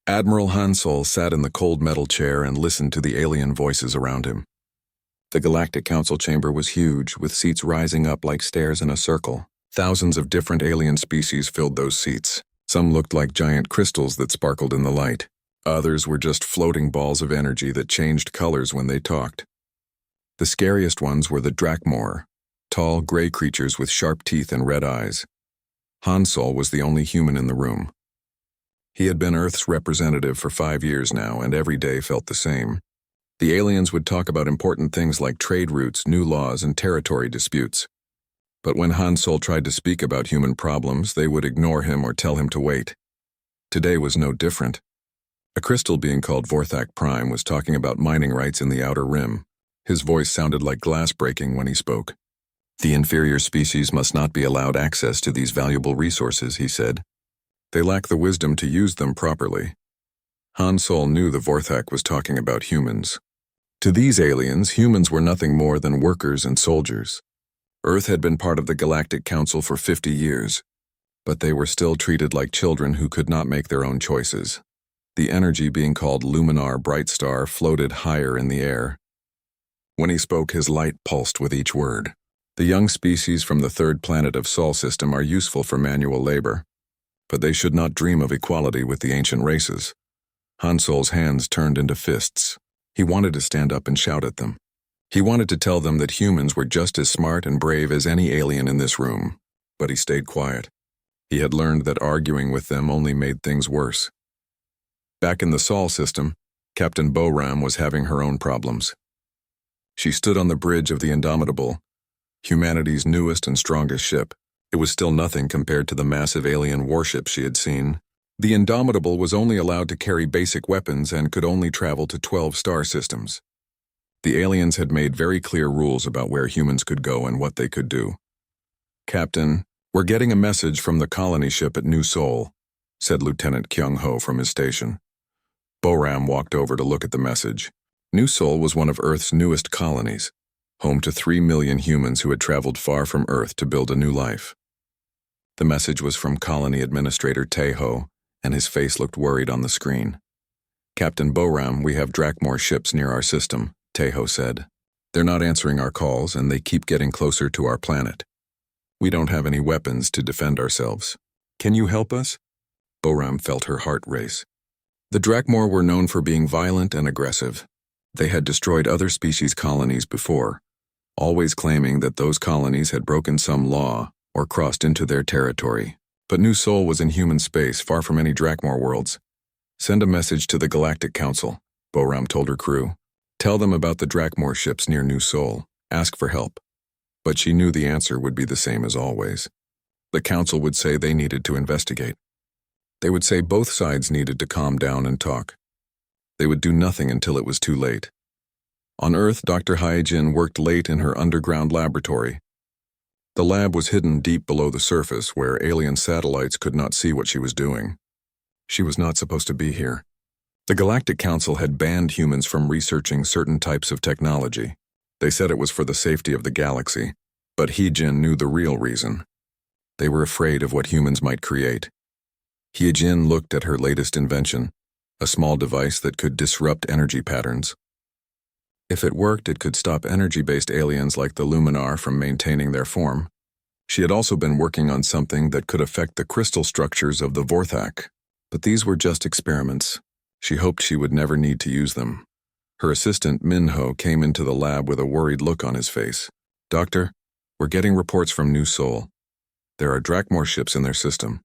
Admiral Hansol sat in the cold metal chair and listened to the alien voices around him. The Galactic Council chamber was huge, with seats rising up like stairs in a circle. Thousands of different alien species filled those seats. Some looked like giant crystals that sparkled in the light. Others were just floating balls of energy that changed colors when they talked. The scariest ones were the Drakmor, tall gray creatures with sharp teeth and red eyes. Hansol was the only human in the room. He had been Earth's representative for 5 years now, and every day felt the same. The aliens would talk about important things like trade routes, new laws, and territory disputes. But when Hansol tried to speak about human problems, they would ignore him or tell him to wait. Today was no different. A crystal being called Vorthak Prime was talking about mining rights in the Outer Rim. His voice sounded like glass breaking when he spoke. The inferior species must not be allowed access to these valuable resources, he said. They lack the wisdom to use them properly. Hansol knew the Vorthak was talking about humans. To these aliens, humans were nothing more than workers and soldiers. Earth had been part of the Galactic Council for 50 years, but they were still treated like children who could not make their own choices. The energy being called Luminar Bright Star floated higher in the air. When he spoke, his light pulsed with each word. The young species from the third planet of Sol system are useful for manual labor, but they should not dream of equality with the ancient races. Hansol's hands turned into fists. He wanted to stand up and shout at them. He wanted to tell them that humans were just as smart and brave as any alien in this room, but he stayed quiet. He had learned that arguing with them only made things worse. Back in the Sol system, Captain Boram was having her own problems. She stood on the bridge of the Indomitable, humanity's newest and strongest ship. It was still nothing compared to the massive alien warships she had seen. The Indomitable was only allowed to carry basic weapons and could only travel to 12 star systems. The aliens had made very clear rules about where humans could go and what they could do. "Captain, we're getting a message from the colony ship at New Sol," said Lieutenant Kyung-ho from his station. Boram walked over to look at the message. New Sol was one of Earth's newest colonies, home to 3 million humans who had traveled far from Earth to build a new life. The message was from Colony Administrator Taeho, and his face looked worried on the screen. "Captain Boram, we have Drakmor ships near our system," Taeho said. "They're not answering our calls, and they keep getting closer to our planet. We don't have any weapons to defend ourselves. Can you help us?" Boram felt her heart race. The Drakmor were known for being violent and aggressive. They had destroyed other species' colonies before, always claiming that those colonies had broken some law or crossed into their territory. But New Sol was in human space, far from any Drakmor worlds. "Send a message to the Galactic Council," Boram told her crew. "Tell them about the Drakmor ships near New Sol. Ask for help." But she knew the answer would be the same as always. The Council would say they needed to investigate. They would say both sides needed to calm down and talk. They would do nothing until it was too late. On Earth, Dr. Hyejin worked late in her underground laboratory. The lab was hidden deep below the surface, where alien satellites could not see what she was doing. She was not supposed to be here. The Galactic Council had banned humans from researching certain types of technology. They said it was for the safety of the galaxy, but Hyejin knew the real reason. They were afraid of what humans might create. Hyejin looked at her latest invention, a small device that could disrupt energy patterns. If it worked, it could stop energy-based aliens like the Luminar from maintaining their form. She had also been working on something that could affect the crystal structures of the Vorthak. But these were just experiments. She hoped she would never need to use them. Her assistant, Minho, came into the lab with a worried look on his face. "Doctor, we're getting reports from New Sol. There are Drakmor ships in their system."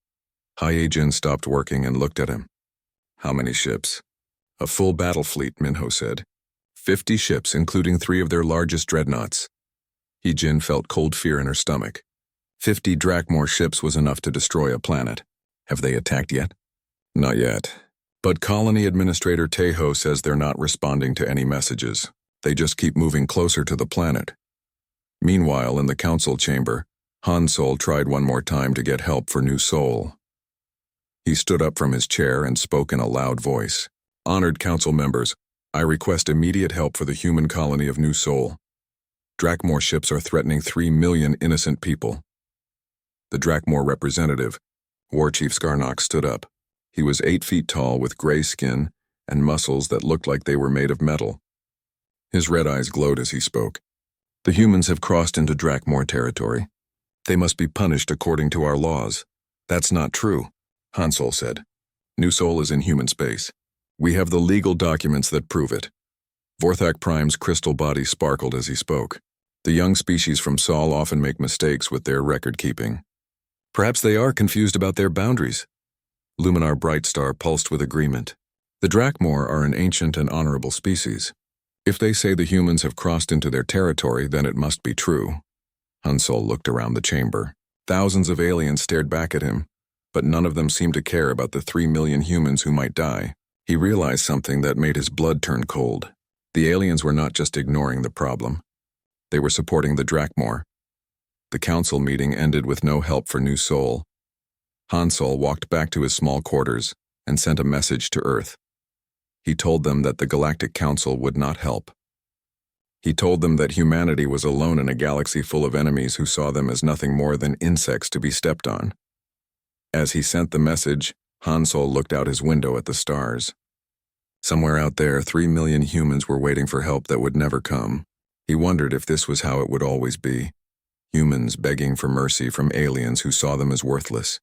Hyejin stopped working and looked at him. "How many ships?" "A full battle fleet," Minho said. 50 ships, including 3 of their largest dreadnoughts. Hyejin felt cold fear in her stomach. 50 Drakmor ships was enough to destroy a planet. Have they attacked yet? Not yet. But Colony Administrator Taeho says they're not responding to any messages. They just keep moving closer to the planet. Meanwhile, in the council chamber, Hansol tried one more time to get help for New Sol. He stood up from his chair and spoke in a loud voice. "Honored council members, I request immediate help for the human colony of New Sol. Drakmor ships are threatening 3 million innocent people." The Drakmor representative, War Chief Skarnock, stood up. He was 8 feet tall with gray skin and muscles that looked like they were made of metal. His red eyes glowed as he spoke. The humans have crossed into Drakmor territory. They must be punished according to our laws. That's not true, Hansol said. New Sol is in human space. We have the legal documents that prove it. Vorthak Prime's crystal body sparkled as he spoke. The young species from Sol often make mistakes with their record-keeping. Perhaps they are confused about their boundaries. Luminar Brightstar pulsed with agreement. The Drakmor are an ancient and honorable species. If they say the humans have crossed into their territory, then it must be true. Hansol looked around the chamber. Thousands of aliens stared back at him, but none of them seemed to care about the 3 million humans who might die. He realized something that made his blood turn cold. The aliens were not just ignoring the problem. They were supporting the Drakmor. The council meeting ended with no help for New Sol. Hansol walked back to his small quarters and sent a message to Earth. He told them that the Galactic Council would not help. He told them that humanity was alone in a galaxy full of enemies who saw them as nothing more than insects to be stepped on. As he sent the message, Hansol looked out his window at the stars. Somewhere out there, 3 million humans were waiting for help that would never come. He wondered if this was how it would always be. Humans begging for mercy from aliens who saw them as worthless.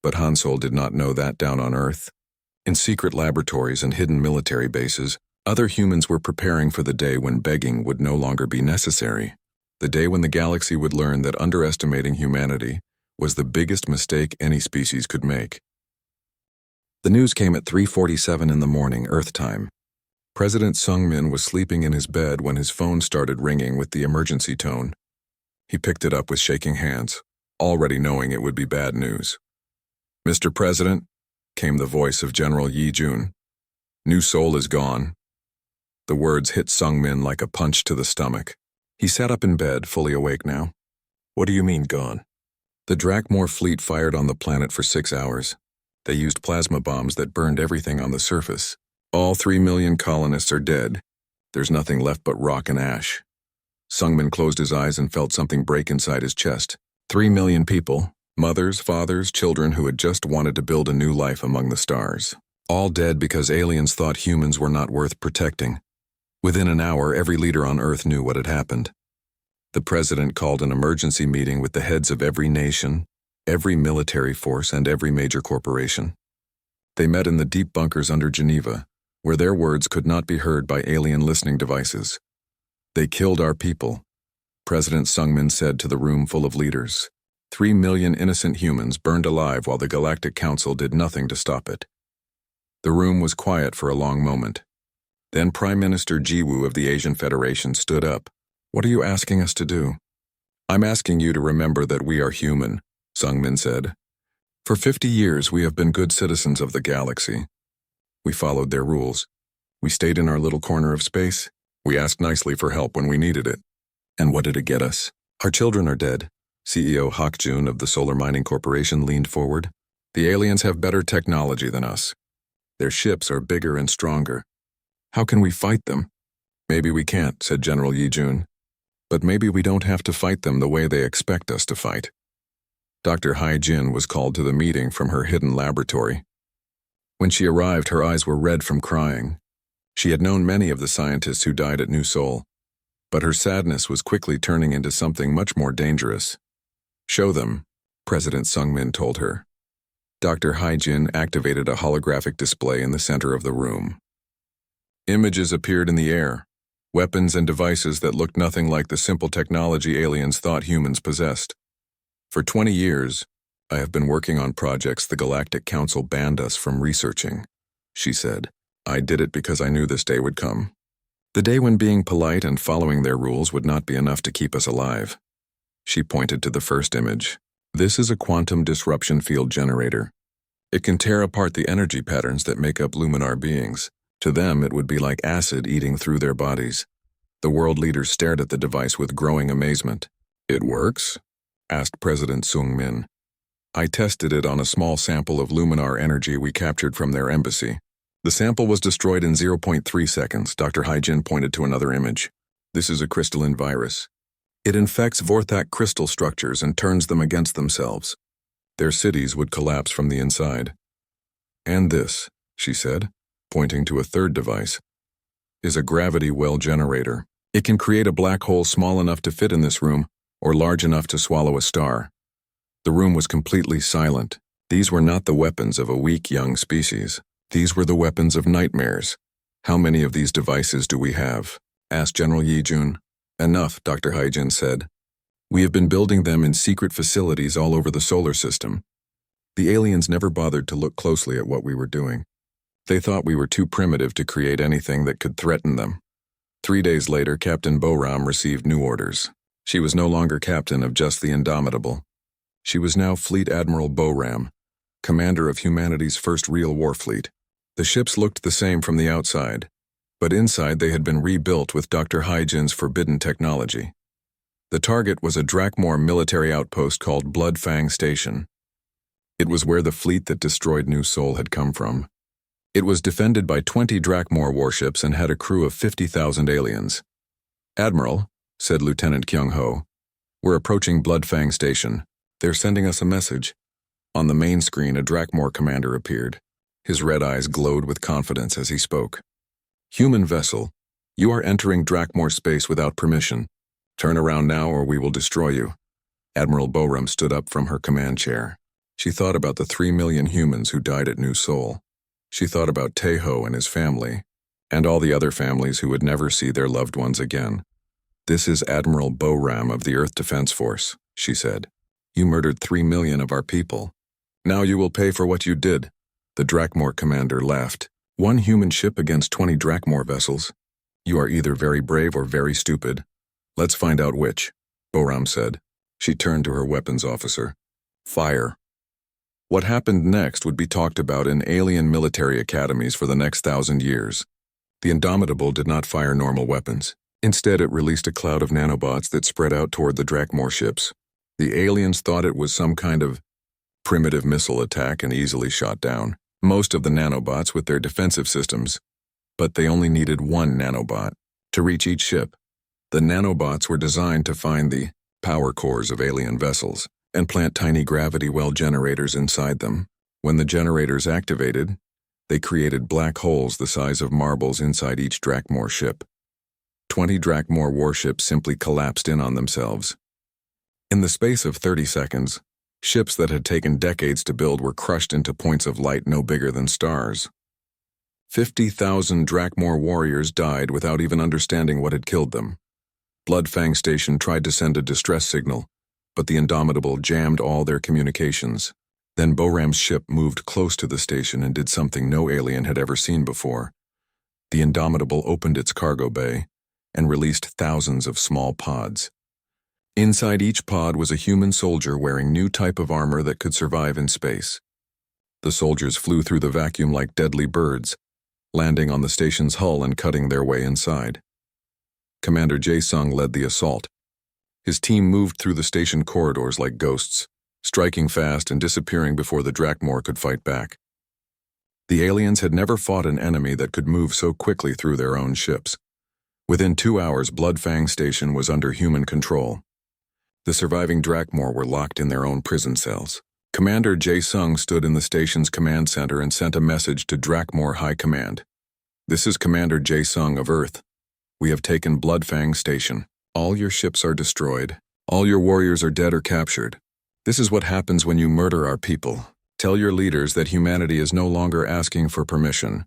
But Hansol did not know that down on Earth. In secret laboratories and hidden military bases, other humans were preparing for the day when begging would no longer be necessary. The day when the galaxy would learn that underestimating humanity was the biggest mistake any species could make. The news came at 3:47 in the morning, Earth time. President Sungmin was sleeping in his bed when his phone started ringing with the emergency tone. He picked it up with shaking hands, already knowing it would be bad news. "Mr. President," came the voice of General Yi Jun. "New Sol is gone." The words hit Sungmin like a punch to the stomach. He sat up in bed, fully awake now. "What do you mean, gone?" The Drakmor fleet fired on the planet for 6 hours. They used plasma bombs that burned everything on the surface. All 3 million colonists are dead. There's nothing left but rock and ash. Sungmin closed his eyes and felt something break inside his chest. 3 million people, mothers, fathers, children who had just wanted to build a new life among the stars. All dead because aliens thought humans were not worth protecting. Within an hour, every leader on Earth knew what had happened. The president called an emergency meeting with the heads of every nation, every military force, and every major corporation. They met in the deep bunkers under Geneva, where their words could not be heard by alien listening devices. "They killed our people," President Sungmin said to the room full of leaders. 3 million innocent humans burned alive while the Galactic Council did nothing to stop it. The room was quiet for a long moment. Then Prime Minister Jiwoo of the Asian Federation stood up. "What are you asking us to do?" "I'm asking you to remember that we are human," Sungmin said. "For 50 years we have been good citizens of the galaxy. We followed their rules. We stayed in our little corner of space. We asked nicely for help when we needed it. And what did it get us? Our children are dead." CEO Hakjun of the Solar Mining Corporation leaned forward. "The aliens have better technology than us. Their ships are bigger and stronger. How can we fight them?" "Maybe we can't," said General Yi Jun. "But maybe we don't have to fight them the way they expect us to fight." Dr. Hai Jin was called to the meeting from her hidden laboratory. When she arrived, her eyes were red from crying. She had known many of the scientists who died at New Sol, but her sadness was quickly turning into something much more dangerous. "Show them," President Sungmin told her. Dr. Hai Jin activated a holographic display in the center of the room. Images appeared in the air, weapons and devices that looked nothing like the simple technology aliens thought humans possessed. "For 20 years, I have been working on projects the Galactic Council banned us from researching," she said. "I did it because I knew this day would come. The day when being polite and following their rules would not be enough to keep us alive." She pointed to the first image. "This is a quantum disruption field generator. It can tear apart the energy patterns that make up luminar beings. To them, it would be like acid eating through their bodies." The world leaders stared at the device with growing amazement. "It works?" asked President Sungmin. "I tested it on a small sample of luminar energy we captured from their embassy. The sample was destroyed in 0.3 seconds. Dr. Haijin pointed to another image. "This is a crystalline virus. It infects Vorthak crystal structures and turns them against themselves. Their cities would collapse from the inside." And this, she said, pointing to a third device, is a gravity well generator. It can create a black hole small enough to fit in this room or large enough to swallow a star. The room was completely silent. These were not the weapons of a weak young species. These were the weapons of nightmares. How many of these devices do we have? Asked General Yijun. Enough, Dr. Haijin said. We have been building them in secret facilities all over the solar system. The aliens never bothered to look closely at what we were doing. They thought we were too primitive to create anything that could threaten them. 3 days later, Captain Boram received new orders. She was no longer captain of just the Indomitable. She was now Fleet Admiral Boram, commander of humanity's first real war fleet. The ships looked the same from the outside, but inside they had been rebuilt with Dr. Haijin's forbidden technology. The target was a Drakmor military outpost called Bloodfang Station. It was where the fleet that destroyed New Sol had come from. It was defended by 20 Drakmor warships and had a crew of 50,000 aliens. Admiral, said Lieutenant Kyung-ho, we're approaching Bloodfang Station. They're sending us a message. On the main screen, a Drakmor commander appeared. His red eyes glowed with confidence as he spoke. Human vessel, you are entering Drakmor space without permission. Turn around now or we will destroy you. Admiral Boram stood up from her command chair. She thought about the 3 million humans who died at New Sol. She thought about Taeho and his family, and all the other families who would never see their loved ones again. This is Admiral Boram of the Earth Defense Force, she said. You murdered 3 million of our people. Now you will pay for what you did. The Drakmor commander laughed. 1 human ship against 20 Drakmor vessels. You are either very brave or very stupid. Let's find out which, Boram said. She turned to her weapons officer. Fire. What happened next would be talked about in alien military academies for the next 1,000 years. The Indomitable did not fire normal weapons. Instead, it released a cloud of nanobots that spread out toward the Drakmor ships. The aliens thought it was some kind of primitive missile attack and easily shot down most of the nanobots with their defensive systems. But they only needed 1 nanobot to reach each ship. The nanobots were designed to find the power cores of alien vessels and plant tiny gravity well generators inside them. When the generators activated, they created black holes the size of marbles inside each Drakmor ship. 20 Drakmor warships simply collapsed in on themselves. In the space of 30 seconds, ships that had taken decades to build were crushed into points of light no bigger than stars. 50,000 Drakmor warriors died without even understanding what had killed them. Bloodfang Station tried to send a distress signal, but the Indomitable jammed all their communications. Then Boram's ship moved close to the station and did something no alien had ever seen before. The Indomitable opened its cargo bay and released thousands of small pods. Inside each pod was a human soldier wearing new type of armor that could survive in space. The soldiers flew through the vacuum like deadly birds, landing on the station's hull and cutting their way inside. Commander Jae-sung led the assault. His team moved through the station corridors like ghosts, striking fast and disappearing before the Drakmor could fight back. The aliens had never fought an enemy that could move so quickly through their own ships. Within 2 hours, Bloodfang Station was under human control. The surviving Drakmor were locked in their own prison cells. Commander Jae-sung stood in the station's command center and sent a message to Drakmor High Command. This is Commander Jae-sung of Earth. We have taken Bloodfang Station. All your ships are destroyed. All your warriors are dead or captured. This is what happens when you murder our people. Tell your leaders that humanity is no longer asking for permission.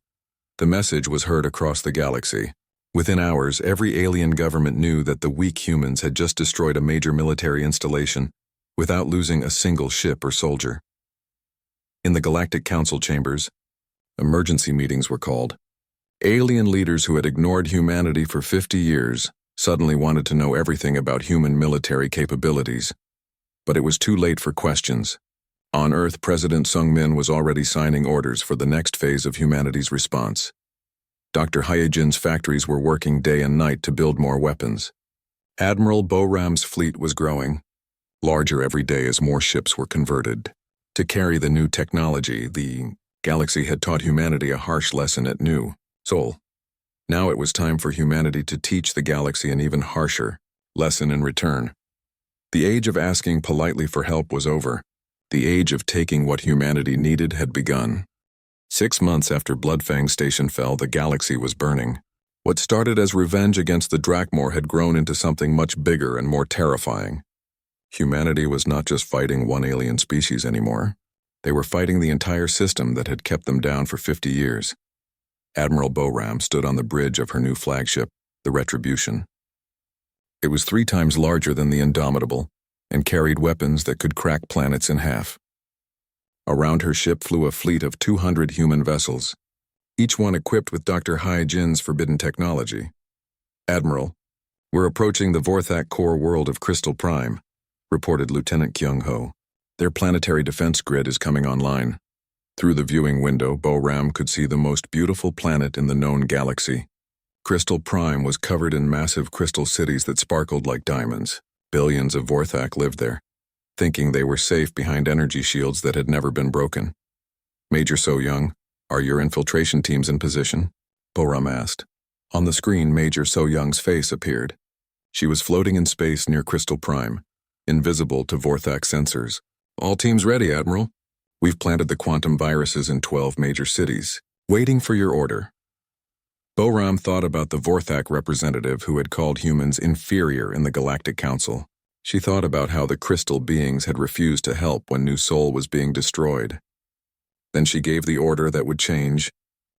The message was heard across the galaxy. Within hours, every alien government knew that the weak humans had just destroyed a major military installation without losing a single ship or soldier. In the Galactic Council chambers, emergency meetings were called. Alien leaders who had ignored humanity for 50 years suddenly wanted to know everything about human military capabilities. But it was too late for questions. On Earth, President Sung-min was already signing orders for the next phase of humanity's response. Dr. Hyejin's factories were working day and night to build more weapons. Admiral Boram's fleet was growing, larger every day as more ships were converted. To carry the new technology, the galaxy had taught humanity a harsh lesson at New Sol. Now it was time for humanity to teach the galaxy an even harsher lesson in return. The age of asking politely for help was over. The age of taking what humanity needed had begun. 6 months after Bloodfang Station fell, the galaxy was burning. What started as revenge against the Drakmor had grown into something much bigger and more terrifying. Humanity was not just fighting one alien species anymore. They were fighting the entire system that had kept them down for 50 years. Admiral Boram stood on the bridge of her new flagship, the Retribution. It was 3 times larger than the Indomitable and carried weapons that could crack planets in half. Around her ship flew a fleet of 200 human vessels, each one equipped with Dr. Hai Jin's forbidden technology. "Admiral, we're approaching the Vorthak core world of Crystal Prime," reported Lieutenant Kyung Ho. "Their planetary defense grid is coming online." Through the viewing window, Boram could see the most beautiful planet in the known galaxy. Crystal Prime was covered in massive crystal cities that sparkled like diamonds. Billions of Vorthak lived there, thinking they were safe behind energy shields that had never been broken. "Major So-Young, are your infiltration teams in position?" Boram asked. On the screen, Major So-Young's face appeared. She was floating in space near Crystal Prime, invisible to Vorthak sensors. "All teams ready, Admiral. We've planted the quantum viruses in 12 major cities, waiting for your order." Boram thought about the Vorthak representative who had called humans inferior in the Galactic Council. She thought about how the crystal beings had refused to help when New Sol was being destroyed. Then she gave the order that would change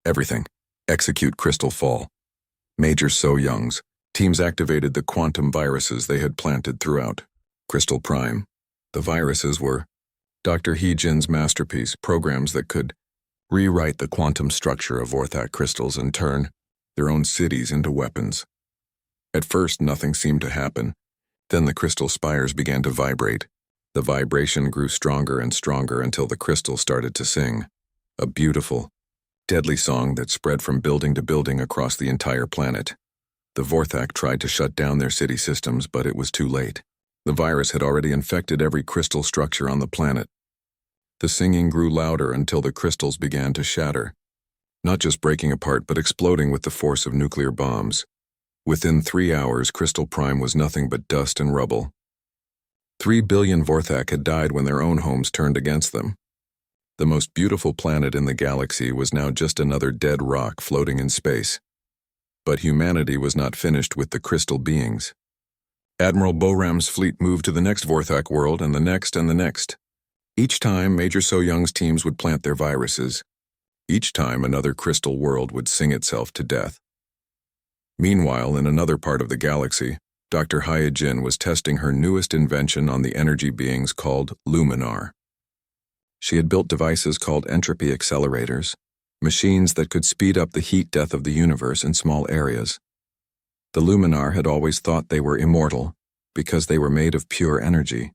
everything. Execute Crystal Fall. Major So-Young's teams activated the quantum viruses they had planted throughout Crystal Prime. The viruses were Dr. Hai Jin's masterpiece, programs that could rewrite the quantum structure of Vorthak crystals and turn their own cities into weapons. At first, nothing seemed to happen. Then the crystal spires began to vibrate. The vibration grew stronger and stronger until the crystal started to sing. A beautiful, deadly song that spread from building to building across the entire planet. The Vorthak tried to shut down their city systems, but it was too late. The virus had already infected every crystal structure on the planet. The singing grew louder until the crystals began to shatter, not just breaking apart but exploding with the force of nuclear bombs. Within 3 hours, Crystal Prime was nothing but dust and rubble. 3 billion Vorthak had died when their own homes turned against them. The most beautiful planet in the galaxy was now just another dead rock floating in space. But humanity was not finished with the crystal beings. Admiral Boram's fleet moved to the next Vorthak world and the next and the next. Each time, Major So-Young's teams would plant their viruses. Each time, another crystal world would sing itself to death. Meanwhile, in another part of the galaxy, Dr. Hai Jin was testing her newest invention on the energy beings called Luminar. She had built devices called entropy accelerators, machines that could speed up the heat death of the universe in small areas. The Luminar had always thought they were immortal because they were made of pure energy.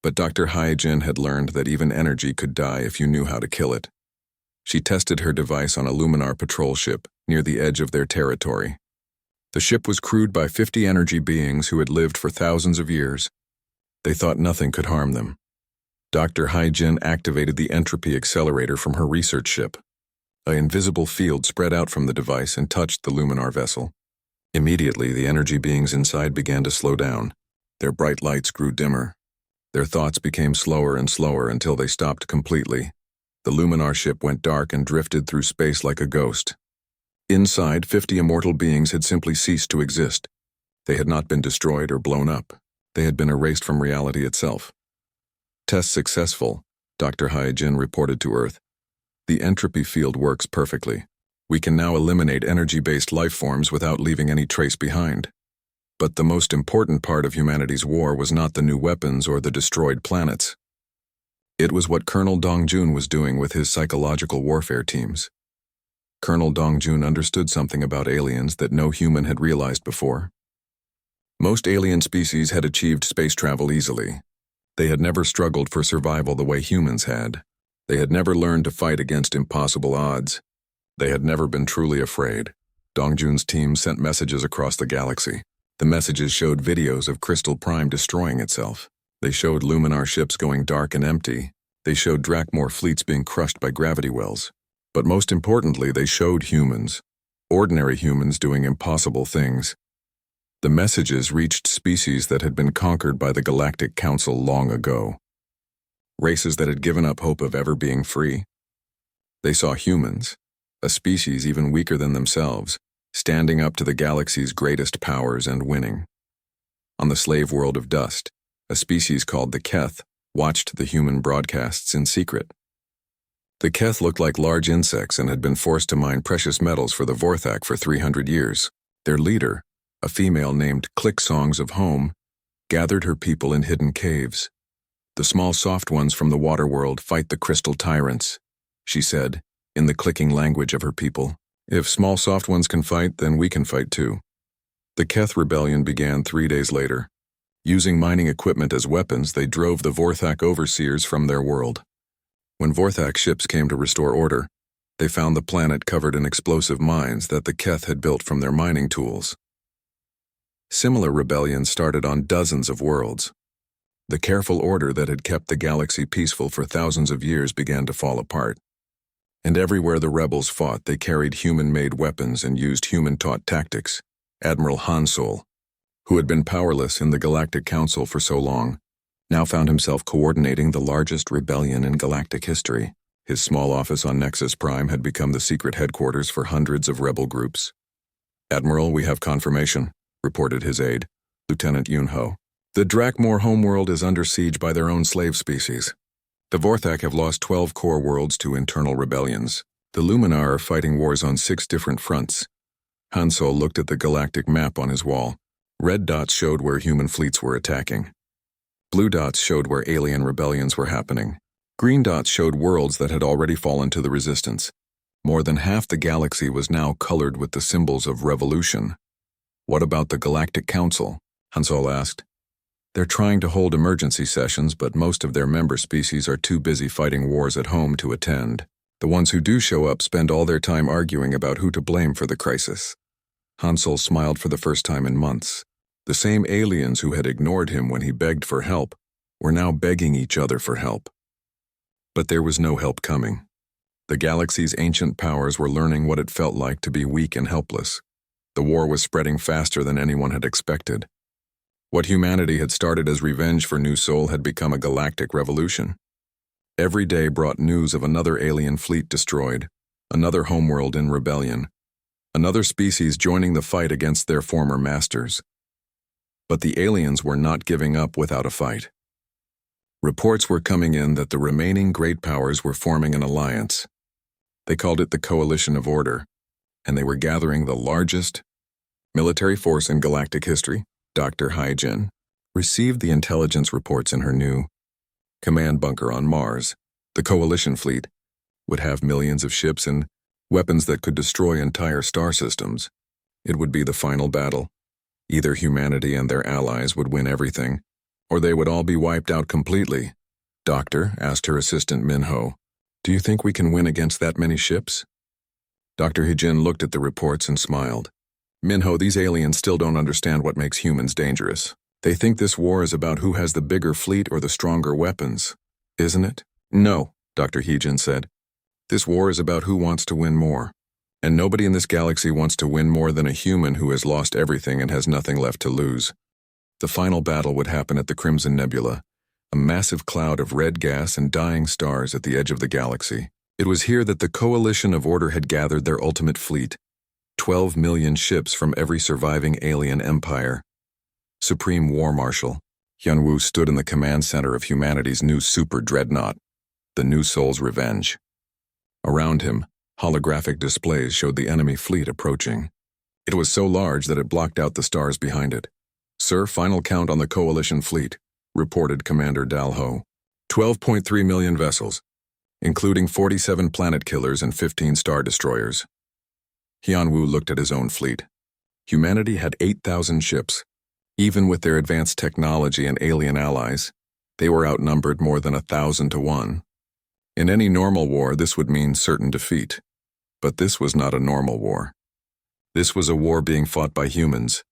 But Dr. Hai Jin had learned that even energy could die if you knew how to kill it. She tested her device on a Luminar patrol ship near the edge of their territory. The ship was crewed by 50 energy beings who had lived for thousands of years. They thought nothing could harm them. Dr. Hai Jin activated the entropy accelerator from her research ship. An invisible field spread out from the device and touched the Luminar vessel. Immediately, the energy beings inside began to slow down. Their bright lights grew dimmer. Their thoughts became slower and slower until they stopped completely. The Luminar ship went dark and drifted through space like a ghost. Inside, 50 immortal beings had simply ceased to exist. They had not been destroyed or blown up. They had been erased from reality itself. "Test successful," Dr. Hai Jin reported to Earth. "The entropy field works perfectly. We can now eliminate energy-based life forms without leaving any trace behind." But the most important part of humanity's war was not the new weapons or the destroyed planets. It was what Colonel Dongjun was doing with his psychological warfare teams. Colonel Dongjun understood something about aliens that no human had realized before. Most alien species had achieved space travel easily. They had never struggled for survival the way humans had. They had never learned to fight against impossible odds. They had never been truly afraid. Dongjun's team sent messages across the galaxy. The messages showed videos of Crystal Prime destroying itself. They showed Luminar ships going dark and empty. They showed Drakmor fleets being crushed by gravity wells. But most importantly, they showed humans. Ordinary humans doing impossible things. The messages reached species that had been conquered by the Galactic Council long ago. Races that had given up hope of ever being free. They saw humans, a species even weaker than themselves, standing up to the galaxy's greatest powers and winning. On the slave world of dust, a species called the Keth watched the human broadcasts in secret. The Keth looked like large insects and had been forced to mine precious metals for the Vorthak for 300 years. Their leader, a female named Click Songs of Home, gathered her people in hidden caves. "The small soft ones from the water world fight the crystal tyrants," she said, in the clicking language of her people. "If small soft ones can fight, then we can fight too." The Keth rebellion began 3 days later. Using mining equipment as weapons, they drove the Vorthak overseers from their world. When Vorthak ships came to restore order, they found the planet covered in explosive mines that the Keth had built from their mining tools. Similar rebellions started on dozens of worlds. The careful order that had kept the galaxy peaceful for thousands of years began to fall apart. And everywhere the rebels fought, they carried human-made weapons and used human-taught tactics. Admiral Han Solo, who had been powerless in the Galactic Council for so long, now found himself coordinating the largest rebellion in galactic history. His small office on Nexus Prime had become the secret headquarters for hundreds of rebel groups. "Admiral, we have confirmation," reported his aide, Lieutenant Yunho. "The Drakmor homeworld is under siege by their own slave species. The Vorthak have lost 12 core worlds to internal rebellions. The Luminar are fighting wars on 6 different fronts." Han Solo looked at the galactic map on his wall. Red dots showed where human fleets were attacking. Blue dots showed where alien rebellions were happening. Green dots showed worlds that had already fallen to the resistance. More than half the galaxy was now colored with the symbols of revolution. "What about the Galactic Council?" Han Solo asked. "They're trying to hold emergency sessions, but most of their member species are too busy fighting wars at home to attend. The ones who do show up spend all their time arguing about who to blame for the crisis." Han Solo smiled for the first time in months. The same aliens who had ignored him when he begged for help were now begging each other for help. But there was no help coming. The galaxy's ancient powers were learning what it felt like to be weak and helpless. The war was spreading faster than anyone had expected. What humanity had started as revenge for New Sol had become a galactic revolution. Every day brought news of another alien fleet destroyed, another homeworld in rebellion, another species joining the fight against their former masters. But the aliens were not giving up without a fight. Reports were coming in that the remaining great powers were forming an alliance. They called it the Coalition of Order, and they were gathering the largest military force in galactic history. Dr. Hyjin received the intelligence reports in her new command bunker on Mars. The Coalition fleet would have millions of ships and weapons that could destroy entire star systems. It would be the final battle. Either humanity and their allies would win everything, or they would all be wiped out completely. "Doctor," asked her assistant Minho, "do you think we can win against that many ships?" Dr. Hyjin looked at the reports and smiled. "Minho, these aliens still don't understand what makes humans dangerous. They think this war is about who has the bigger fleet or the stronger weapons, isn't it?" "No," Dr. Hyjin said. "This war is about who wants to win more. And nobody in this galaxy wants to win more than a human who has lost everything and has nothing left to lose." The final battle would happen at the Crimson Nebula, a massive cloud of red gas and dying stars at the edge of the galaxy. It was here that the Coalition of Order had gathered their ultimate fleet, 12 million ships from every surviving alien empire. Supreme War Marshal Hyunwoo stood in the command center of humanity's new super dreadnought, the New Sol's Revenge. Around him, holographic displays showed the enemy fleet approaching. It was so large that it blocked out the stars behind it. "Sir, final count on the Coalition fleet," reported Commander Dalho. 12.3 million vessels, including 47 planet killers and 15 star destroyers." Hyunwoo looked at his own fleet. Humanity had 8,000 ships. Even with their advanced technology and alien allies, they were outnumbered more than 1,000 to 1. In any normal war, this would mean certain defeat. But this was not a normal war. This was a war being fought by humans.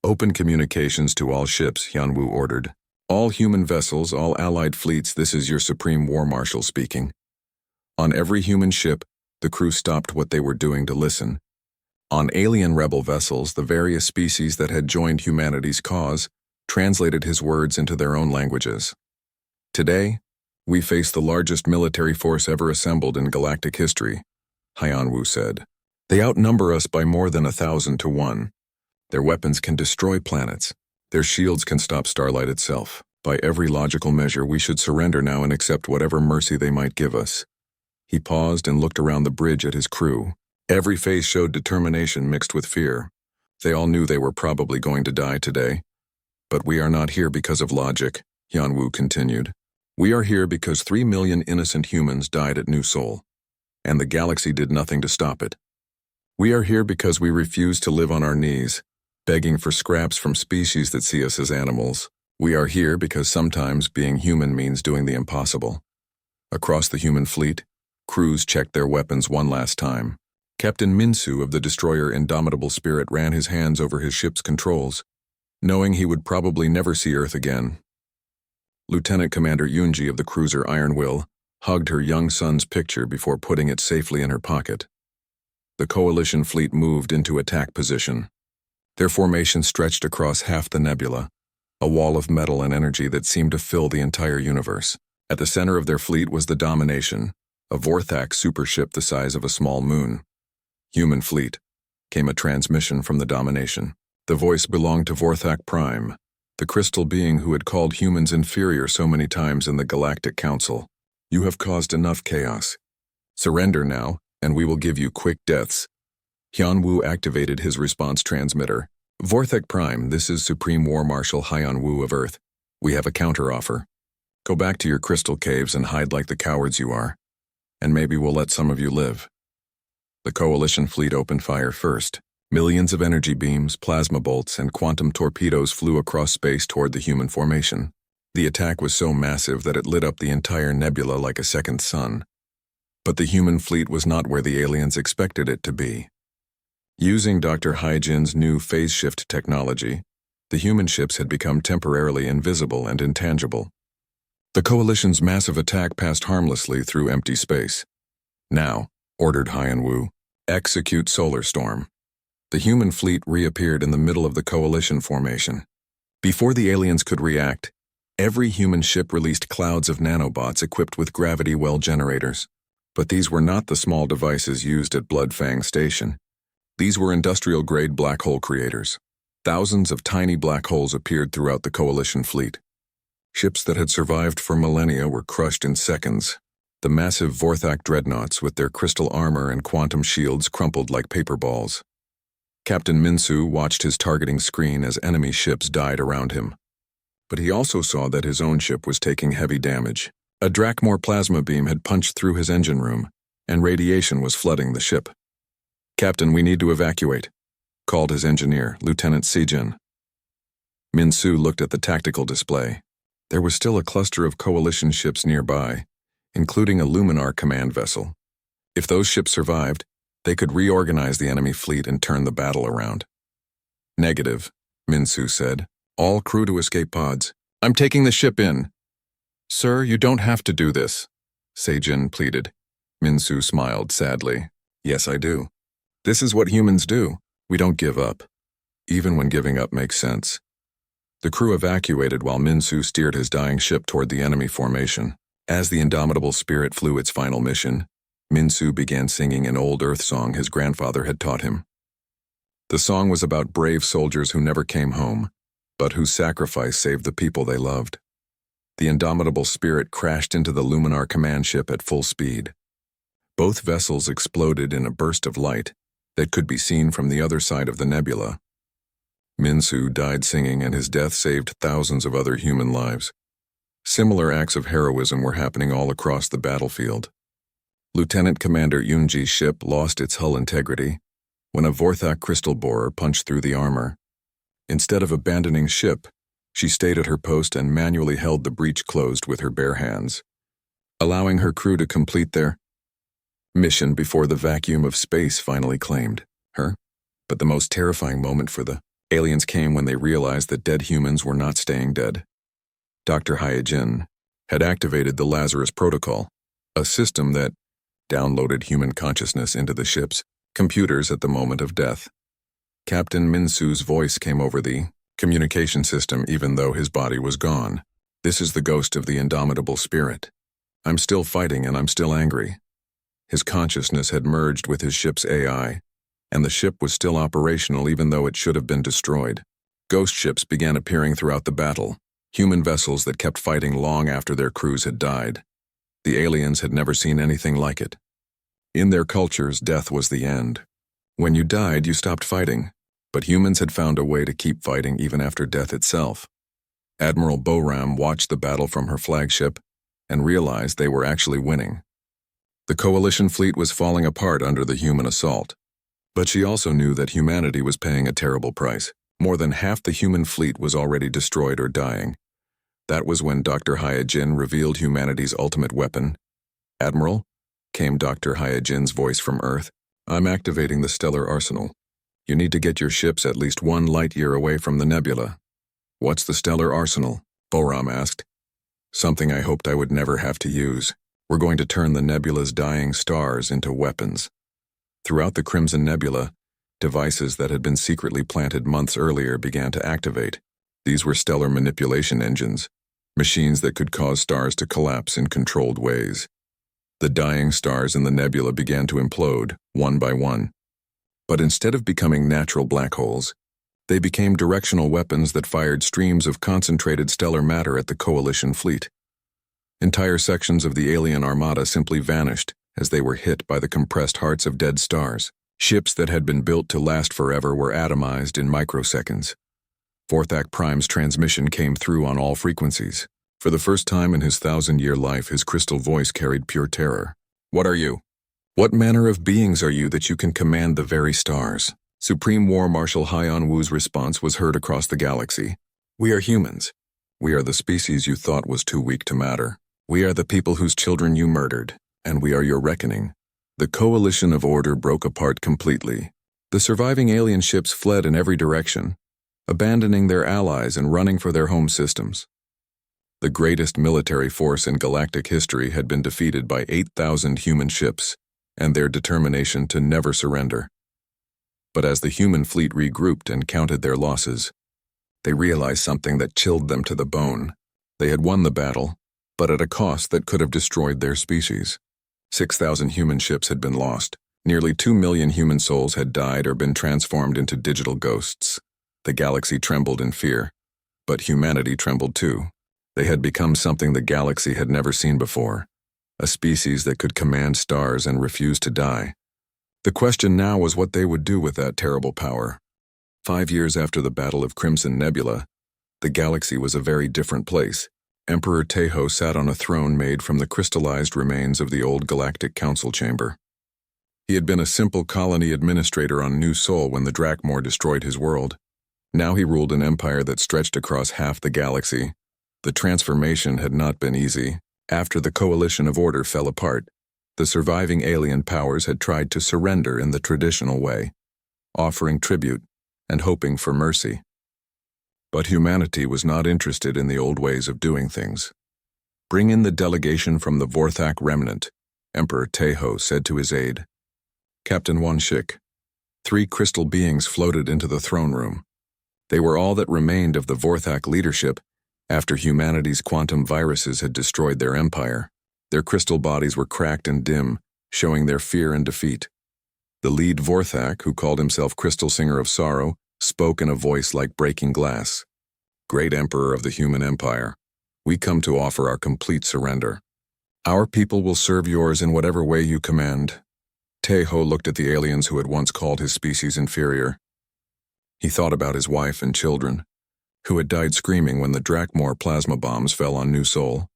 "Open communications to all ships," Hyunwoo ordered. "All human vessels, all allied fleets, this is your Supreme War Marshal speaking." On every human ship, the crew stopped what they were doing to listen. On alien rebel vessels, the various species that had joined humanity's cause translated his words into their own languages. Today, We face the largest military force ever assembled in galactic history, Hyanwu said. They outnumber us by more than 1,000 to 1. Their weapons can destroy planets. Their shields can stop starlight itself. By every logical measure, we should surrender now and accept whatever mercy they might give us. He paused and looked around the bridge at his crew. Every face showed determination mixed with fear. They all knew they were probably going to die today. But we are not here because of logic, Hyanwu continued. We are here because 3 million innocent humans died at New Sol, and the galaxy did nothing to stop it. We are here because we refuse to live on our knees, begging for scraps from species that see us as animals. We are here because sometimes being human means doing the impossible. Across the human fleet, crews checked their weapons one last time. Captain Minsu of the destroyer Indomitable Spirit ran his hands over his ship's controls, knowing he would probably never see Earth again. Lieutenant Commander Yunji of the cruiser Iron Will hugged her young son's picture before putting it safely in her pocket. The coalition fleet moved into attack position. Their formation stretched across half the nebula, a wall of metal and energy that seemed to fill the entire universe. At the center of their fleet was the Domination, a Vorthak supership the size of a small moon. Human fleet, came a transmission from the Domination. The voice belonged to Vorthak Prime, the crystal being who had called humans inferior so many times in the Galactic Council. You have caused enough chaos. Surrender now, and we will give you quick deaths. Hyanwu activated his response transmitter. Vorthak Prime, this is Supreme War Marshal Hyanwu of Earth. We have a counteroffer. Go back to your crystal caves and hide like the cowards you are, and maybe we'll let some of you live. The coalition fleet opened fire first. Millions of energy beams, plasma bolts, and quantum torpedoes flew across space toward the human formation. The attack was so massive that it lit up the entire nebula like a second sun. But the human fleet was not where the aliens expected it to be. Using Dr. Hyjin's new phase shift technology, the human ships had become temporarily invisible and intangible. The coalition's massive attack passed harmlessly through empty space. Now, ordered Hyanwu, execute Solar Storm. The human fleet reappeared in the middle of the coalition formation. Before the aliens could react, every human ship released clouds of nanobots equipped with gravity well generators. But these were not the small devices used at Bloodfang Station. These were industrial-grade black hole creators. Thousands of tiny black holes appeared throughout the coalition fleet. Ships that had survived for millennia were crushed in seconds. The massive Vorthak dreadnoughts with their crystal armor and quantum shields crumpled like paper balls. Captain Minsu watched his targeting screen as enemy ships died around him. But he also saw that his own ship was taking heavy damage. A Drakmor plasma beam had punched through his engine room, and radiation was flooding the ship. Captain, we need to evacuate, called his engineer, Lieutenant Sijin. Minsu looked at the tactical display. There was still a cluster of coalition ships nearby, including a Luminar command vessel. If those ships survived, they could reorganize the enemy fleet and turn the battle around. Negative, Minsu said. All crew to escape pods. I'm taking the ship in. Sir, you don't have to do this, Seijin pleaded. Minsu smiled sadly. Yes, I do. This is what humans do. We don't give up, even when giving up makes sense. The crew evacuated while Minsu steered his dying ship toward the enemy formation. As the Indomitable Spirit flew its final mission, Minsu began singing an old Earth song his grandfather had taught him. The song was about brave soldiers who never came home, but whose sacrifice saved the people they loved. The Indomitable Spirit crashed into the Luminar command ship at full speed. Both vessels exploded in a burst of light that could be seen from the other side of the nebula. Minsu died singing, and his death saved thousands of other human lives. Similar acts of heroism were happening all across the battlefield. Lieutenant Commander Yunji's ship lost its hull integrity when a Vorthak crystal borer punched through the armor. Instead of abandoning ship, she stayed at her post and manually held the breach closed with her bare hands, allowing her crew to complete their mission before the vacuum of space finally claimed her. But the most terrifying moment for the aliens came when they realized that dead humans were not staying dead. Dr. Hyjin had activated the Lazarus Protocol, a system that downloaded human consciousness into the ship's computers at the moment of death. Captain Minsu's voice came over the communication system even though his body was gone. This is the ghost of the Indomitable Spirit. I'm still fighting and I'm still angry. His consciousness had merged with his ship's AI, and the ship was still operational even though it should have been destroyed. Ghost ships began appearing throughout the battle, human vessels that kept fighting long after their crews had died. The aliens had never seen anything like it. In their cultures, death was the end. When you died, you stopped fighting, but humans had found a way to keep fighting even after death itself. Admiral Boram watched the battle from her flagship and realized they were actually winning. The coalition fleet was falling apart under the human assault, but she also knew that humanity was paying a terrible price. More than half the human fleet was already destroyed or dying. That was when Dr. Hyojin revealed humanity's ultimate weapon. "Admiral," came Dr. Hyojin's voice from Earth, "I'm activating the stellar arsenal. You need to get your ships at least 1 light-year away from the nebula." "What's the stellar arsenal?" Boram asked. "Something I hoped I would never have to use. We're going to turn the nebula's dying stars into weapons." Throughout the Crimson Nebula, devices that had been secretly planted months earlier began to activate. These were stellar manipulation engines, machines that could cause stars to collapse in controlled ways. The dying stars in the nebula began to implode, one by one. But instead of becoming natural black holes, they became directional weapons that fired streams of concentrated stellar matter at the coalition fleet. Entire sections of the alien armada simply vanished as they were hit by the compressed hearts of dead stars. Ships that had been built to last forever were atomized in microseconds. Vorthak Prime's transmission came through on all frequencies. For the first time in his 1,000-year life, his crystal voice carried pure terror. "What are you? What manner of beings are you that you can command the very stars?" Supreme War Marshal Haiyan Wu's response was heard across the galaxy. "We are humans. We are the species you thought was too weak to matter. We are the people whose children you murdered, and we are your reckoning." The coalition of order broke apart completely. The surviving alien ships fled in every direction, abandoning their allies and running for their home systems. The greatest military force in galactic history had been defeated by 8,000 human ships, and their determination to never surrender. But as the human fleet regrouped and counted their losses, they realized something that chilled them to the bone. They had won the battle, but at a cost that could have destroyed their species. 6,000 human ships had been lost. Nearly 2 million human souls had died or been transformed into digital ghosts. The galaxy trembled in fear, but humanity trembled too. They had become something the galaxy had never seen before, a species that could command stars and refuse to die. The question now was what they would do with that terrible power. 5 years after the Battle of Crimson Nebula, the galaxy was a very different place. Emperor Teho sat on a throne made from the crystallized remains of the old Galactic Council chamber. He had been a simple colony administrator on New Sol when the Drakmor destroyed his world. Now he ruled an empire that stretched across half the galaxy. The transformation had not been easy. After the coalition of order fell apart, the surviving alien powers had tried to surrender in the traditional way, offering tribute and hoping for mercy. But humanity was not interested in the old ways of doing things. "Bring in the delegation from the Vorthak remnant," Emperor Teho said to his aide. Captain Wanshik. 3 crystal beings floated into the throne room. They were all that remained of the Vorthak leadership after humanity's quantum viruses had destroyed their empire. Their crystal bodies were cracked and dim, showing their fear and defeat. The lead Vorthak, who called himself Crystal Singer of Sorrow, spoke in a voice like breaking glass. "Great Emperor of the human empire, we come to offer our complete surrender. Our people will serve yours in whatever way you command." Teho looked at the aliens who had once called his species inferior. He thought about his wife and children, who had died screaming when the Drakmor plasma bombs fell on New Sol.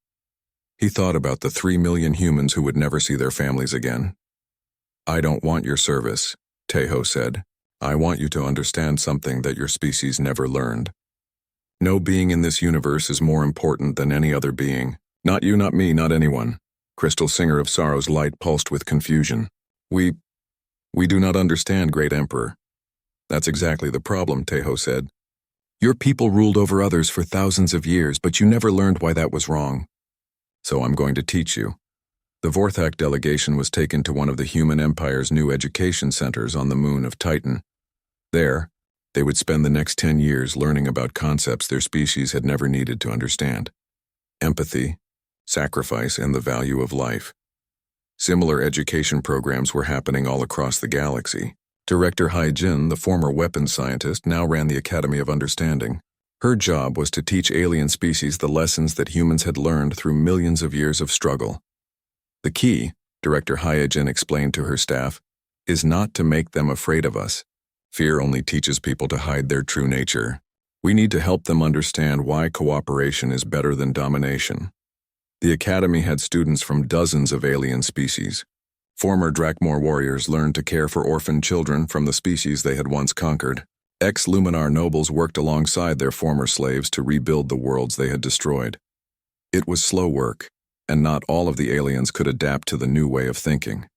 He thought about the 3 million humans who would never see their families again. "I don't want your service," Teho said. "I want you to understand something that your species never learned. No being in this universe is more important than any other being. Not you, not me, not anyone." Crystal Singer of Sorrow's light pulsed with confusion. We do not understand, Great Emperor." "That's exactly the problem," Teho said. "Your people ruled over others for thousands of years, but you never learned why that was wrong. So I'm going to teach you." The Vorthak delegation was taken to one of the human empire's new education centers on the moon of Titan. There, they would spend the next 10 years learning about concepts their species had never needed to understand. Empathy, sacrifice, and the value of life. Similar education programs were happening all across the galaxy. Director Hai-Jin, the former weapons scientist, now ran the Academy of Understanding. Her job was to teach alien species the lessons that humans had learned through millions of years of struggle. The key, Director Hai-Jin explained to her staff, is not to make them afraid of us. Fear only teaches people to hide their true nature. We need to help them understand why cooperation is better than domination. The Academy had students from dozens of alien species. Former Drakmor warriors learned to care for orphaned children from the species they had once conquered. Ex-Luminar nobles worked alongside their former slaves to rebuild the worlds they had destroyed. It was slow work, and not all of the aliens could adapt to the new way of thinking.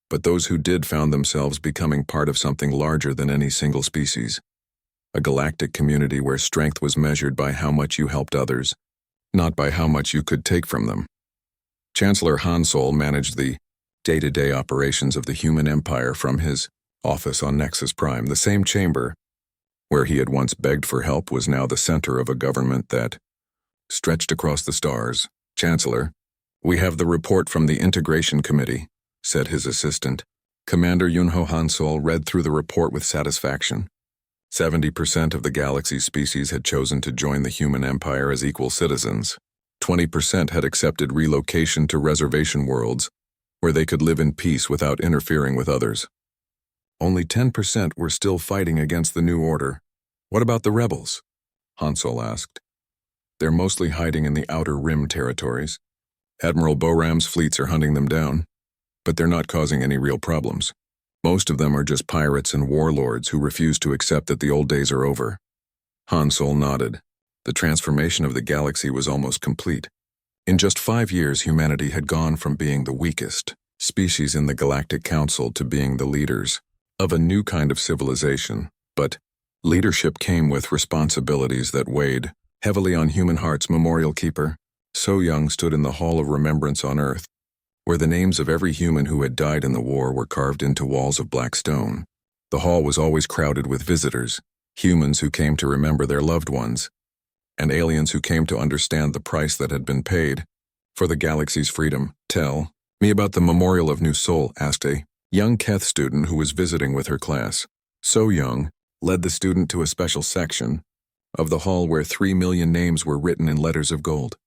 But those who did found themselves becoming part of something larger than any single species. A galactic community where strength was measured by how much you helped others, not by how much you could take from them. Chancellor Hansol managed the day-to-day operations of the human empire from his office on Nexus Prime. The same chamber where he had once begged for help was now the center of a government that stretched across the stars. "Chancellor, we have the report from the Integration Committee," said his assistant. Commander Yunho Hansol read through the report with satisfaction. 70% of the galaxy's species had chosen to join the human empire as equal citizens. 20% had accepted relocation to reservation worlds, where they could live in peace without interfering with others. Only 10% were still fighting against the new order. "What about the rebels?" Hansol asked. "They're mostly hiding in the Outer Rim territories. Admiral Boram's fleets are hunting them down, but they're not causing any real problems. Most of them are just pirates and warlords who refuse to accept that the old days are over." Hansol nodded. The transformation of the galaxy was almost complete. In just 5 years, humanity had gone from being the weakest species in the Galactic Council to being the leaders of a new kind of civilization. But leadership came with responsibilities that weighed heavily on human hearts. Memorial Keeper So Young stood in the Hall of Remembrance on Earth, where the names of every human who had died in the war were carved into walls of black stone. The hall was always crowded with visitors, humans who came to remember their loved ones, and aliens who came to understand the price that had been paid for the galaxy's freedom. "Tell me about the Memorial of New Soul," asked a young Keth student who was visiting with her class. So Young led the student to a special section of the hall where 3 million names were written in letters of gold.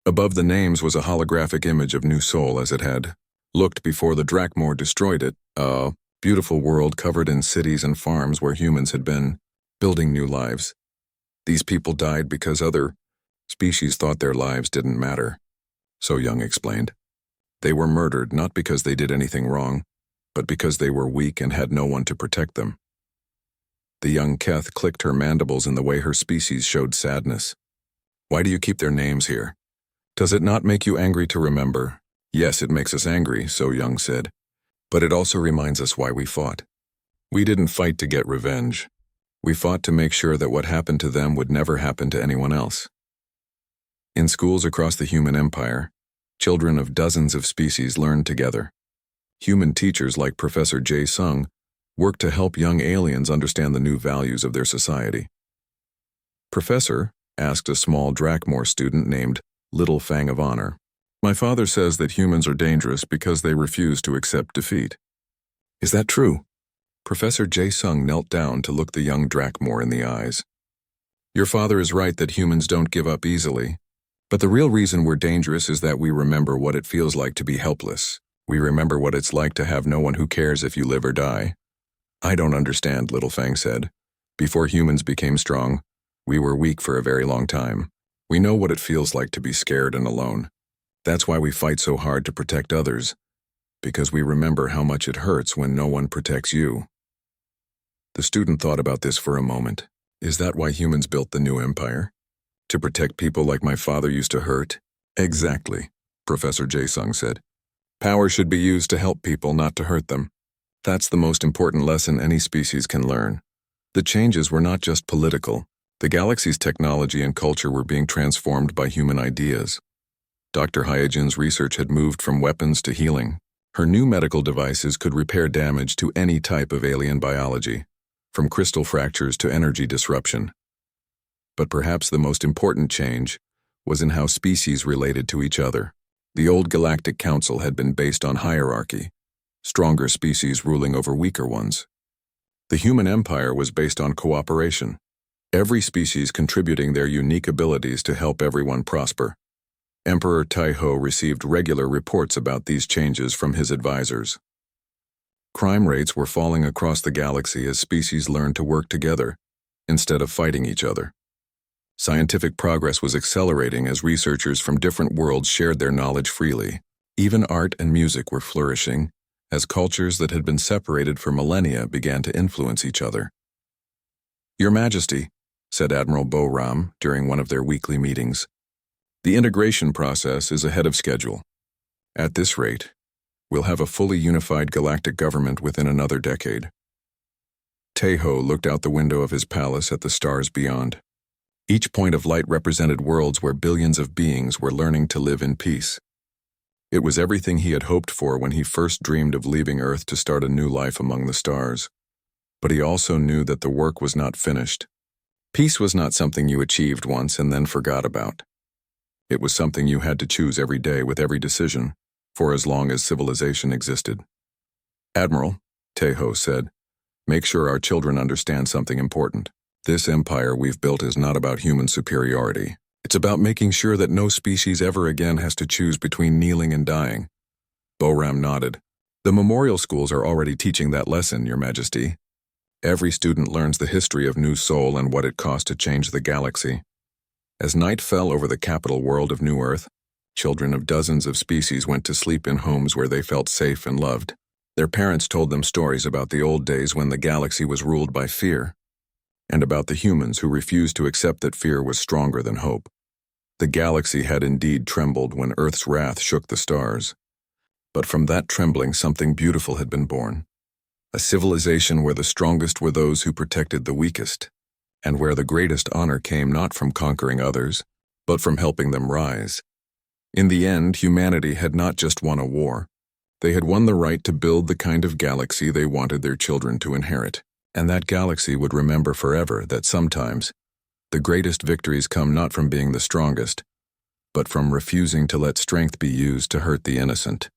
Above the names was a holographic image of New Soul as it had looked before the Drakmor destroyed it, a beautiful world covered in cities and farms where humans had been building new lives. These people died because other species thought their lives didn't matter, So Young explained. They were murdered not because they did anything wrong, but because they were weak and had no one to protect them. The young Keth clicked her mandibles in the way her species showed sadness. "Why do you keep their names here? Does it not make you angry to remember?" "Yes, it makes us angry," So Young said. "But it also reminds us why we fought. We didn't fight to get revenge. We fought to make sure that what happened to them would never happen to anyone else." In schools across the human empire, children of dozens of species learned together. Human teachers like Professor Jae Sung worked to help young aliens understand the new values of their society. "Professor," asked a small Drakmor student named Little Fang of Honor, "my father says that humans are dangerous because they refuse to accept defeat. Is that true?" Professor Jae Sung knelt down to look the young Drakmor in the eyes. "Your father is right that humans don't give up easily, but the real reason we're dangerous is that we remember what it feels like to be helpless. We remember what it's like to have no one who cares if you live or die." "I don't understand," Little Fang said. "Before humans became strong, we were weak for a very long time. We know what it feels like to be scared and alone. That's why we fight so hard to protect others, because we remember how much it hurts when no one protects you." The student thought about this for a moment. Is that why humans built the new empire? To protect people like my father used to hurt? "Exactly," Professor Jae Sung said. "Power should be used to help people, not to hurt them. That's the most important lesson any species can learn." The changes were not just political. The galaxy's technology and culture were being transformed by human ideas. Dr. Hyojin's research had moved from weapons to healing. Her new medical devices could repair damage to any type of alien biology, from crystal fractures to energy disruption. But perhaps the most important change was in how species related to each other. The old Galactic Council had been based on hierarchy, stronger species ruling over weaker ones. The human empire was based on cooperation, every species contributing their unique abilities to help everyone prosper. Emperor Taiho received regular reports about these changes from his advisors. Crime rates were falling across the galaxy as species learned to work together, instead of fighting each other. Scientific progress was accelerating as researchers from different worlds shared their knowledge freely. Even art and music were flourishing, as cultures that had been separated for millennia began to influence each other. "Your Majesty," said Admiral Bo-Ram during one of their weekly meetings, "the integration process is ahead of schedule. At this rate, we'll have a fully unified galactic government within another decade." Taiho looked out the window of his palace at the stars beyond. Each point of light represented worlds where billions of beings were learning to live in peace. It was everything he had hoped for when he first dreamed of leaving Earth to start a new life among the stars. But he also knew that the work was not finished. Peace was not something you achieved once and then forgot about. It was something you had to choose every day with every decision, for as long as civilization existed. "Admiral," Taiho said, "make sure our children understand something important. This empire we've built is not about human superiority. It's about making sure that no species ever again has to choose between kneeling and dying." Bo-Ram nodded. "The memorial schools are already teaching that lesson, Your Majesty. Every student learns the history of New Sol and what it cost to change the galaxy." As night fell over the capital world of New Earth, children of dozens of species went to sleep in homes where they felt safe and loved. Their parents told them stories about the old days when the galaxy was ruled by fear, and about the humans who refused to accept that fear was stronger than hope. The galaxy had indeed trembled when Earth's wrath shook the stars. But from that trembling something beautiful had been born. A civilization where the strongest were those who protected the weakest, and where the greatest honor came not from conquering others, but from helping them rise. In the end, humanity had not just won a war. They had won the right to build the kind of galaxy they wanted their children to inherit. And that galaxy would remember forever that sometimes the greatest victories come not from being the strongest, but from refusing to let strength be used to hurt the innocent.